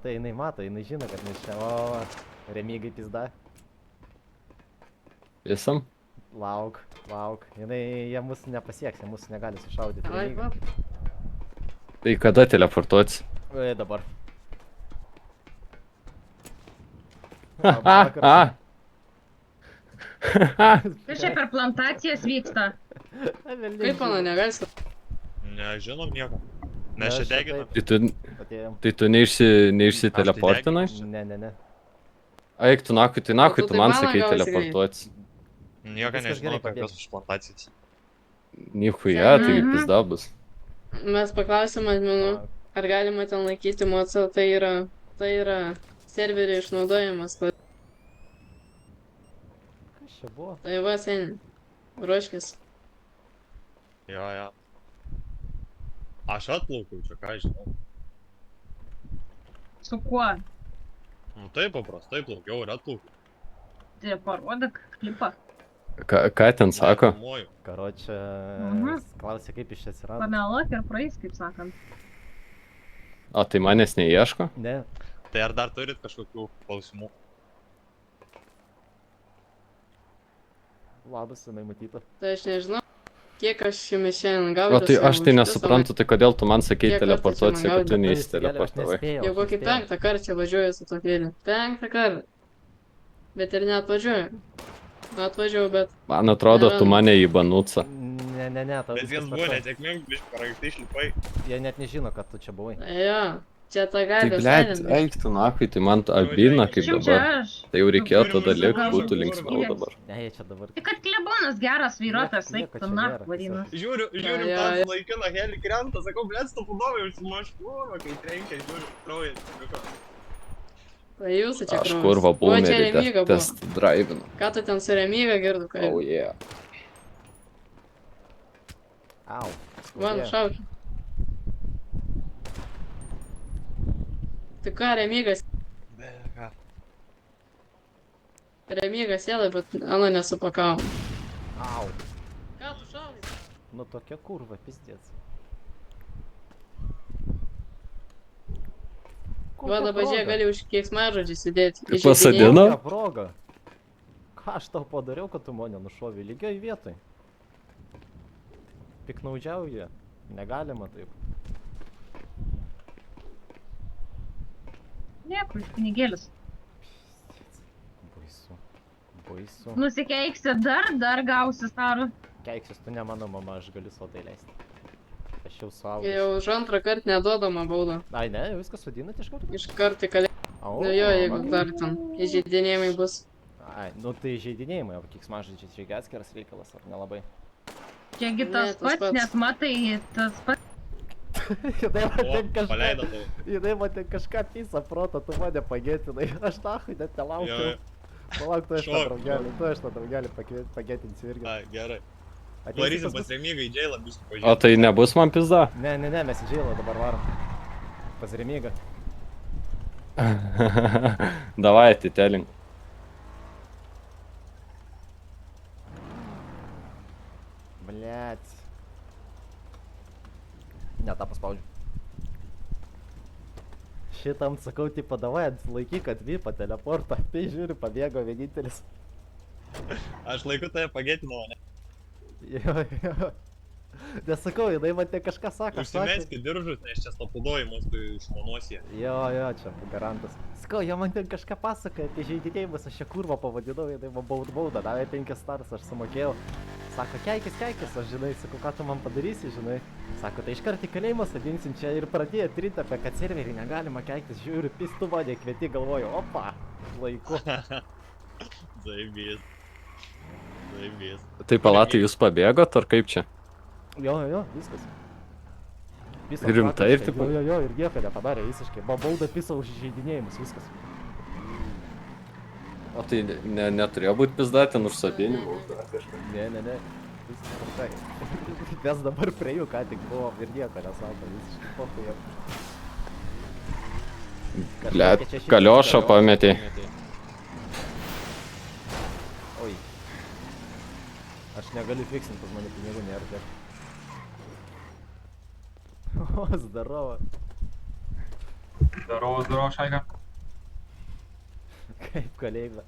tai jinai mato, jinai žino, kad mes čia, o, Remygai pizda. Visam? Lauk, jie mūsų nepasieks, jie mūsų negali sušaudyti. Ai, va. Tai kada teleportuotis? Dabar. Kas čia per plantacijas vyksta? Kaip mano negalsi? Nežinom nieko. Mes čia deginam. Tai tu neišsiteleportinai? Ne. Eik tu nakui, tai Tu man tai sakai mano gausi teleportuotis. Nieko Viskas nežinau gerai, apie kokios užplantacijas. Nichuja, taigi pizda bus. Mes paklausėm adminų, ar galima ten laikyti mocą, tai yra serverio išnaudojimas. Kas čia buvo? Tai va, seniai, ruoškis. Jo. Aš atplaukiau čia, ką žinau. Su kuo? Nu taip paprastai plaukiau ir atplaukiau. Tai parodyk klipą. Ką ten sako? Filmuoju. Karočią, klausė, kaip iš čia atsirado. Pameluok ir praeis, kaip sakant. O tai manęs neieško? Ne, Tai ar dar turit kažkokių klausimų? labas, jinai matyta. Tai aš nežinau, kiek aš jumis šiandien O gaudžiu. tai aš tai nesuprantu, tai kodėl tu man sakei Kiek teleportuotis, kartų jeigu tu čia man neįsiteleportavai. Jau kokį 5 kartą čia važiuoju su to kėliu. 5 kartą. Bet ir neatvažiuoju. Atvažiavau, bet... Man atrodo, tu mane į banucą. Ne, tau Bet viskas jis buvo tvarkoj. nesėkmingai, biškai paranktai šlipai. Jie net nežino, kad tu čia buvai. Jo, čia ta Tai gatvė blėt, seniai. eik tu nakui, tai man abina kaip Šiaip čia dabar. aš. Tai jau reikėjo Turim tada visą likti, gražų būtų kūrą. linksmiau dabar. Ne, jie čia dabar. Tai kad klebonas geras vairuotojas, Nieko eik tu čia na, nėra, vadinas. Žiūrim, Jo. tą laikiną helį krenta, sakau, blėt, stopudovai užsimaškūro, kai trenkia, žiūriu, kraujas. Tai jūsų čia Aš krūvis. kurva O, čia boomerį Remyga buvo. test drivinu. Ką tu ten su Remyga girdu, kai... Oh yeah. Au. Man šaukia. Tai ką, Remygas? Be ką. Remygas sėda, bet Ana nesupakavo. Au. Ką tu šaukai? Nu tokia kurva, pizdėts. Va dabar žiūrėk, gali už keiksmažodžių sėdėti. Kaip pasodino? Kokia proga? Ką aš tau padariau, kad tu mane nušovė lygioj vietoj? Piknaudžiauji. Negalima taip. Dėkui, pinigėlis. Baisu. Nusikeiksi dar gausi starų. Keiksis, tu ne mano mama, aš galiu savo tai leisti. Aš jau suaugęs. Jau už antrą kartą neduodama baudą. Ai ne, viskas vadinat iš karto? Iš karto kalė. Au, Nu jo, jeigu dar ten įžeidinėjimai bus. Ai, nu tai žaidinėjimai, o keiksmažodžiai čia atskiras reikalas, ar nelabai? Čiagi Ne, tas tas pats, pats. nes matai, tas pats. Jinai man O, ten kažką... paleido tai. Jinai man ten kažką pisa proto, tu mane pagėtinai. Aš nahui net nelaukiu. Jo. Palauk, tu aš tą Šok. draugelį pagėtinsiu irgi. Ai, gerai. Ateisi Varysim pas pas Remygą į džeilą, biškai O pažiūrėti. tai nebus man pizda? Ne, mes į džeilą dabar varom. Pas Remygą. Davai, atitelink. Bliac. Ne, tą paspaudžiu. Šitam sakau, tipo, davai, laikyk atvipą teleportą. Tai žiūri, pabėgo vienintelis. Aš laiku tave pagėtinau, ne? Jo. Nesakau, jinai man ten kažką sako. Užsimeskit diržus, nes čia stopudojimus tu išmanuos jie. Jo, čia garantas. Sakau, jie man ten kažką pasakoja apie žaidinėjimus, aš čia kurvą pavadinau, jinai man baudą, davė 5 stars, aš sumokėjau. Sako, keikis, aš žinai, sakau, ką tu man padarysi, žinai. Sako, tai iškart į kalėjimą sadinsim čia ir pradėjo trinti apie, kad serverį negalima keiktis, žiūriu, pistu mane kvieti, galvoju, opa, laiku. Zaibys. Tai palatai, jūs pabėgot, ar kaip čia? Jo, viskas. Rimtai ir taip? Jo, ir nieko nepadarė visiškai. Bauda pisa už žaidinėjimus, viskas. O tai neturėjo būti pizda ten už sabinimą? Ne. Viskas tvarkai. Mes dabar prie jų ką tik buvom ir nieko nesako, visiškai pokui jau. Blet, Kaliošą pametė. Oi. Aš negaliu fiksinti, pas mane pinigų nėra tiek. O, zdarova. Здорово, здорово, шайка. Kaip kalėjime.